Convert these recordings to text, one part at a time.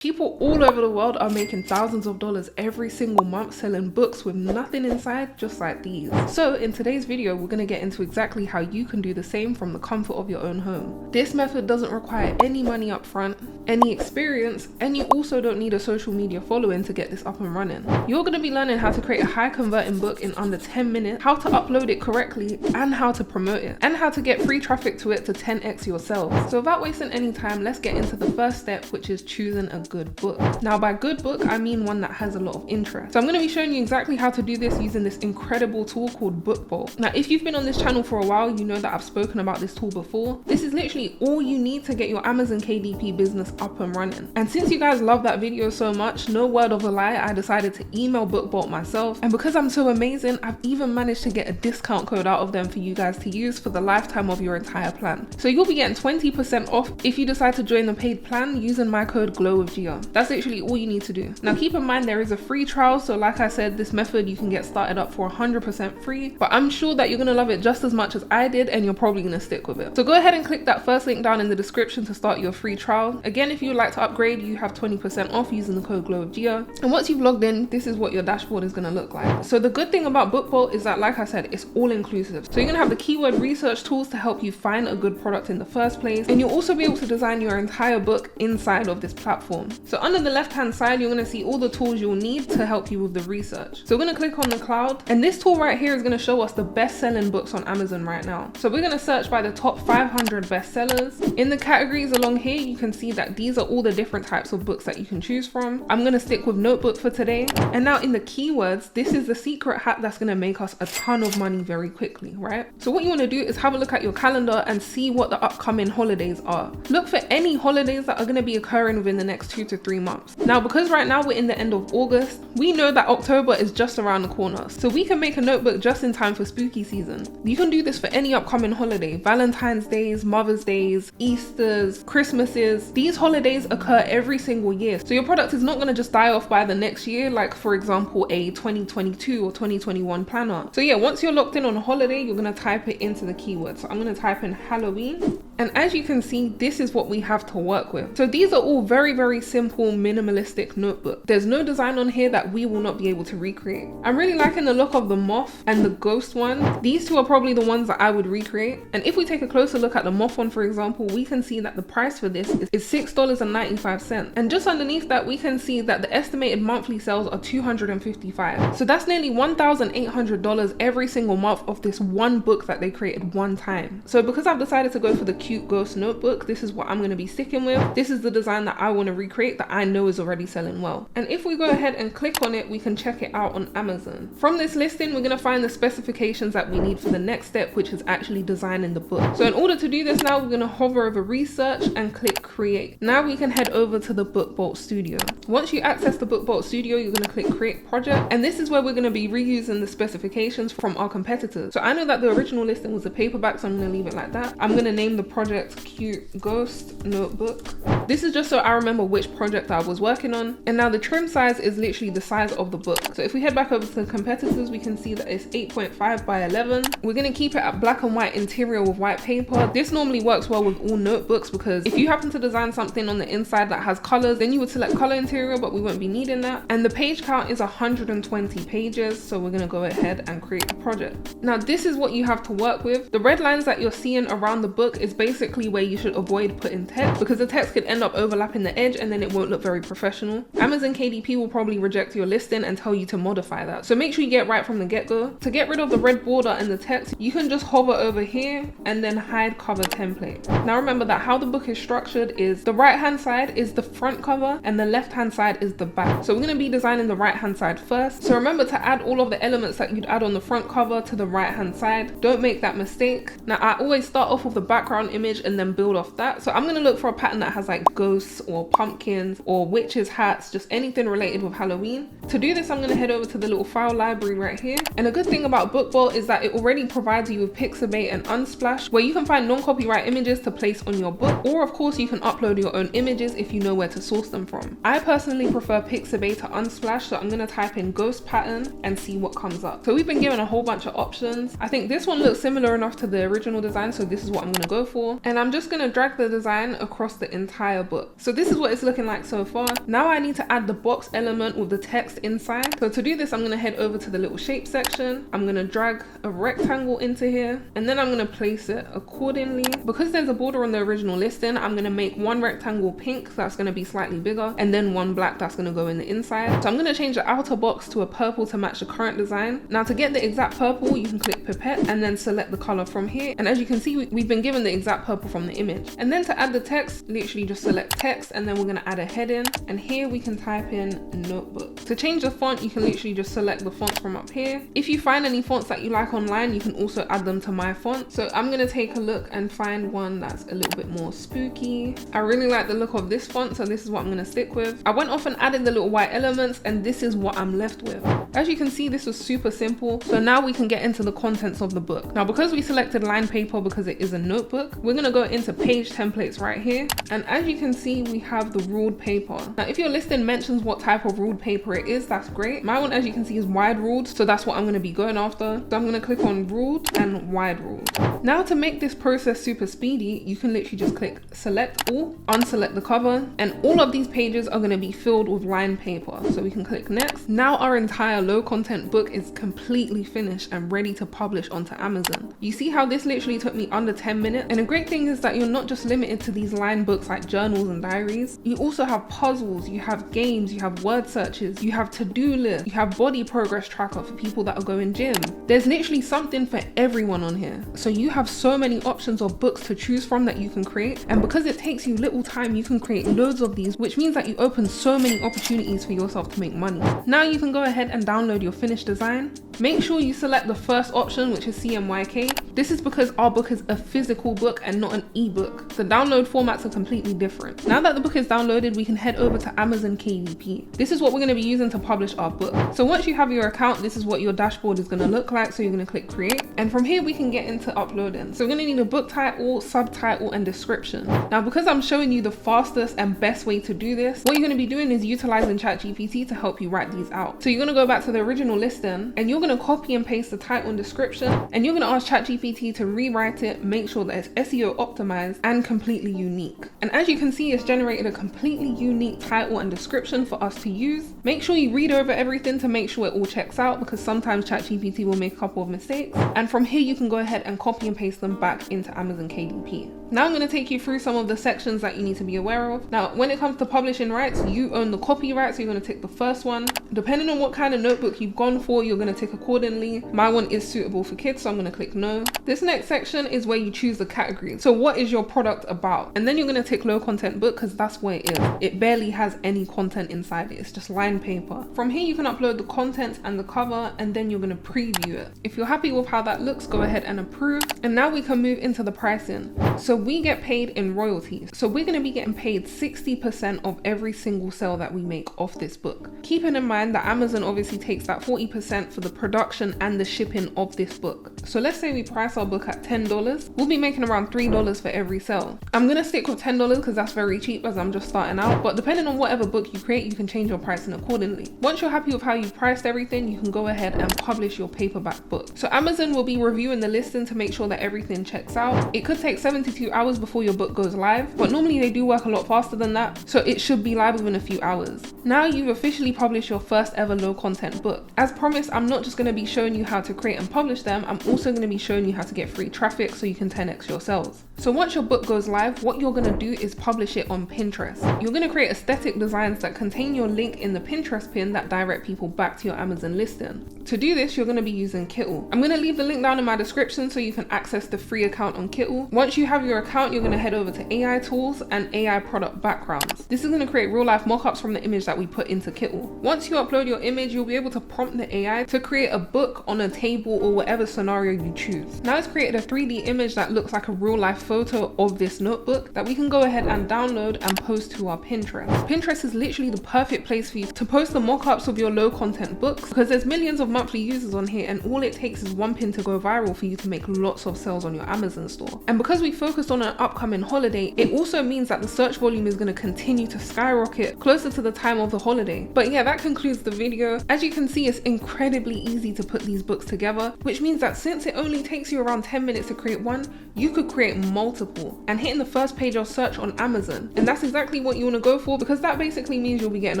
People all over the world are making thousands of dollars every single month selling books with nothing inside, just like these. So in today's video, we're going to get into exactly how you can do the same from the comfort of your own home. This method doesn't require any money up front, any experience, and you also don't need a social media following to get this up and running. You're going to be learning how to create a high converting book in under 10 minutes, how to upload it correctly, and how to promote it, and how to get free traffic to it to 10x yourself. So without wasting any time, let's get into the first step, which is choosing a good book. Now by good book, I mean one that has a lot of interest. So I'm going to be showing you exactly how to do this using this incredible tool called BookBolt. Now if you've been on this channel for a while, you know that I've spoken about this tool before. This is literally all you need to get your Amazon KDP business up and running. And since you guys love that video so much, no word of a lie, I decided to email BookBolt myself. And because I'm so amazing, I've even managed to get a discount code out of them for you guys to use for the lifetime of your entire plan. So you'll be getting 20% off if you decide to join the paid plan using my code Glowithgia. That's literally all you need to do. Now keep in mind there is a free trial, so like I said, this method you can get started up for 100% free, but I'm sure that you're going to love it just as much as I did and you're probably going to stick with it. So go ahead and click that first link down in the description to start your free trial. Again, if you would like to upgrade, you have 20% off using the code Glowithgia. And once you've logged in, this is what your dashboard is going to look like. So the good thing about BookBolt is that, like I said, it's all inclusive. So you're going to have the keyword research tools to help you find a good product in the first place, and you'll also be able to design your entire book inside of this platform. So under the left hand side, you're going to see all the tools you'll need to help you with the research. So we're going to click on the cloud, and this tool right here is going to show us the best selling books on Amazon right now. So we're going to search by the top 500 bestsellers. In the categories along here, you can see that these are all the different types of books that you can choose from. I'm going to stick with notebook for today. And now in the keywords, this is the secret hack that's going to make us a ton of money very quickly, right? So what you want to do is have a look at your calendar and see what the upcoming holidays are. Look for any holidays that are going to be occurring within the next 2 to 3 months. Now, because right now we're in the end of August, we know that October is just around the corner. So we can make a notebook just in time for spooky season. You can do this for any upcoming holiday: Valentine's Days, Mother's Days, Easters, Christmases. These holidays occur every single year. So your product is not going to just die off by the next year, like for example, a 2022 or 2021 planner. So yeah, once you're locked in on a holiday, you're going to type it into the keyword. So I'm going to type in Halloween. And as you can see, this is what we have to work with. So these are all very, very simple, minimalistic notebook. There's no design on here that we will not be able to recreate. I'm really liking the look of the moth and the ghost one. These two are probably the ones that I would recreate. And if we take a closer look at the moth one, for example, we can see that the price for this is $6.95. And just underneath that, we can see that the estimated monthly sales are $255. So that's nearly $1,800 every single month of this one book that they created one time. So because I've decided to go for the cute ghost notebook, this is what I'm going to be sticking with. This is the design that I want to recreate that I know is already selling well. And if we go ahead and click on it, we can check it out on Amazon. From this listing, we're going to find the specifications that we need for the next step, which is actually designing the book. So in order to do this now, we're going to hover over research and click create. Now we can head over to the BookBolt Studio. Once you access the BookBolt Studio, you're going to click create project. And this is where we're going to be reusing the specifications from our competitors. So I know that the original listing was a paperback, so I'm going to leave it like that. I'm going to name the project Cute Ghost Notebook. This is just so I remember which project I was working on. And now the trim size is literally the size of the book. So if we head back over to the competitors, we can see that it's 8.5 by 11. We're going to keep it at black and white interior with white paper. This normally works well with all notebooks, because if you happen to design something on the inside that has colors, then you would select color interior, but we won't be needing that. And the page count is 120 pages. So we're going to go ahead and create a project. Now this is what you have to work with. The red lines that you're seeing around the book is basically where you should avoid putting text, because the text could end up overlapping the edge and then it won't look very professional. Amazon KDP will probably reject your listing and tell you to modify that. So make sure you get right from the get-go. To get rid of the red border and the text, you can just hover over here and then hide cover template. Now remember that how the book is structured is the right hand side is the front cover and the left hand side is the back. So we're going to be designing the right hand side first. So remember to add all of the elements that you'd add on the front cover to the right hand side. Don't make that mistake. Now I always start off with the background image and then build off that. So I'm going to look for a pattern that has like ghosts or pumpkins or witches hats, just anything related with Halloween. To do this, I'm going to head over to the little file library right here. And a good thing about BookBolt is that it already provides you with Pixabay and Unsplash, where you can find non-copyright images to place on your book, or of course you can upload your own images if you know where to source them from. I personally prefer Pixabay to Unsplash, so I'm going to type in ghost pattern and see what comes up. So we've been given a whole bunch of options. I think this one looks similar enough to the original design, so this is what I'm going to go for. purple, and I'm just gonna drag the design across the entire book. So this is what it's looking like so far. Now I need to add the box element with the text inside. So to do this, I'm gonna head over to the little shape section. I'm gonna drag a rectangle into here, and then I'm gonna place it accordingly. Because there's a border on the original listing, I'm gonna make one rectangle pink, so that's gonna be slightly bigger, and then one black that's gonna go in the inside. So I'm gonna change the outer box to a purple to match the current design. Now to get the exact purple, you can click pipette and then select the color from here. And as you can see, we've been given the exact purple from the image. And then to add the text, literally just select text, and then we're gonna add a heading. And here we can type in notebook. To change the font, you can literally just select the fonts from up here. If you find any fonts that you like online, you can also add them to my font. So I'm gonna take a look and find one that's a little bit more spooky. I really like the look of this font, so this is what I'm gonna stick with. I went off and added the little white elements, and this is what I'm left with. As you can see, this was super simple. So now we can get into the contents of the book. Now, because we selected lined paper because it is a notebook, we're gonna go into page templates right here. And as you can see, we have the ruled paper. Now, if your listing mentions what type of ruled paper it is, that's great. My one, as you can see, is wide ruled, so that's what I'm gonna be going after. So I'm gonna click on ruled and wide ruled. Now to make this process super speedy, you can literally just click select all, unselect the cover, and all of these pages are gonna be filled with lined paper. So we can click next. Now our entire low content book is completely finished and ready to publish onto Amazon. You see how this literally took me under 10 minutes? And the great thing is that you're not just limited to these lined books like journals and diaries. You also have puzzles, you have games, you have word searches, you have to-do lists, you have body progress tracker for people that are going gym. There's literally something for everyone on here. So you have so many options of books to choose from that you can create. And because it takes you little time, you can create loads of these, which means that you open so many opportunities for yourself to make money. Now you can go ahead and download your finished design. Make sure you select the first option, which is CMYK. This is because our book is a physical book and not an ebook. The download formats are completely different. Now that the book is downloaded, we can head over to Amazon KDP. This is what we're going to be using to publish our book. So once you have your account, this is what your dashboard is going to look like. So you're going to click create. And from here, we can get into uploading. So we're going to need a book title, subtitle, and description. Now, because I'm showing you the fastest and best way to do this, what you're going to be doing is utilizing ChatGPT to help you write these out. So you're going to go back to the original listing, and you're going to copy and paste the title and description, and you're going to ask ChatGPT to rewrite it, make sure that it's SEO optimized and completely unique. And as you can see, it's generated a completely unique title and description for us to use. Make sure you read over everything to make sure it all checks out, because sometimes ChatGPT will make a couple of mistakes. And from here, you can go ahead and copy and paste them back into Amazon KDP. Now I'm going to take you through some of the sections that you need to be aware of. Now, when it comes to publishing rights, you own the copyright, so you're going to tick the first one. Depending on what kind of notebook you've gone for, you're going to tick accordingly. My one is suitable for kids, so I'm going to click no. This next section is where you choose the category. So what is your product about? And then you're going to tick low content book, because that's where it is. It barely has any content inside it. It's just lined paper. From here, you can upload the content and the cover, and then you're going to preview it. If you're happy with how that looks, go ahead and approve. And now we can move into the pricing. So we get paid in royalties. So we're going to be getting paid 60% of every single sale that we make off this book. Keeping in mind that Amazon obviously takes that 40% for the production and the shipping of this book. So let's say we price our book at $10. We'll be making around $3 for every sale. I'm going to stick with $10 because that's very cheap as I'm just starting out. But depending on whatever book you create, you can change your pricing accordingly. Once you're happy with how you've priced everything, you can go ahead and publish your paperback book. So Amazon will be reviewing the listing to make sure that everything checks out. It could take 72 hours before your book goes live, but normally they do work a lot faster than that, so it should be live within a few hours. Now you've officially published your first ever low content book. As promised, I'm not just going to be showing you how to create and publish them, I'm also going to be showing you how to get free traffic so you can 10x your sales. So once your book goes live, what you're going to do is publish it on Pinterest. You're going to create aesthetic designs that contain your link in the Pinterest pin that direct people back to your Amazon listing. To do this, you're going to be using Kittle. I'm going to leave the link down in my description so you can access the free account on Kittle. Once you have your account, you're going to head over to AI tools and AI product backgrounds. This is going to create real life mockups from the image that we put into Kittle. Once you upload your image, you'll be able to prompt the AI to create a book on a table or whatever scenario you choose. Now it's created a 3D image that looks like a real life photo of this notebook that we can go ahead and download and post to our Pinterest. Pinterest is literally the perfect place for you to post the mockups of your low content books, because there's millions of monthly users on here, and all it takes is one pin to go viral for you to make lots of sales on your Amazon store. And because we focused on an upcoming holiday, it also means that the search volume is going to continue to skyrocket closer to the time of the holiday. But yeah, that concludes the video. As you can see, it's incredibly easy to put these books together, which means that since it only takes you around 10 minutes to create one, you could create multiple and hitting the first page of search on Amazon. And that's exactly what you want to go for, because that basically means you'll be getting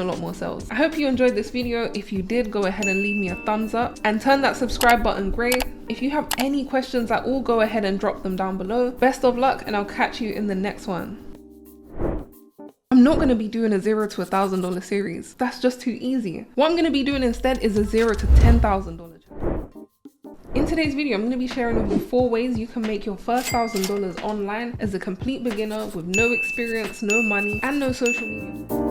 a lot more sales. I hope you enjoyed this video. If you did, go ahead and leave me a thumbs up and turn that subscribe button gray. If you have any questions at all, go ahead and drop them down below. Best of luck, and I'll catch you in the next one. I'm not going to be doing a $0 to $1,000 series. That's just too easy. What I'm going to be doing instead is a $0 to $10,000. In today's video, I'm going to be sharing with you 4 ways you can make your first $1,000 online as a complete beginner with no experience, no money, and no social media.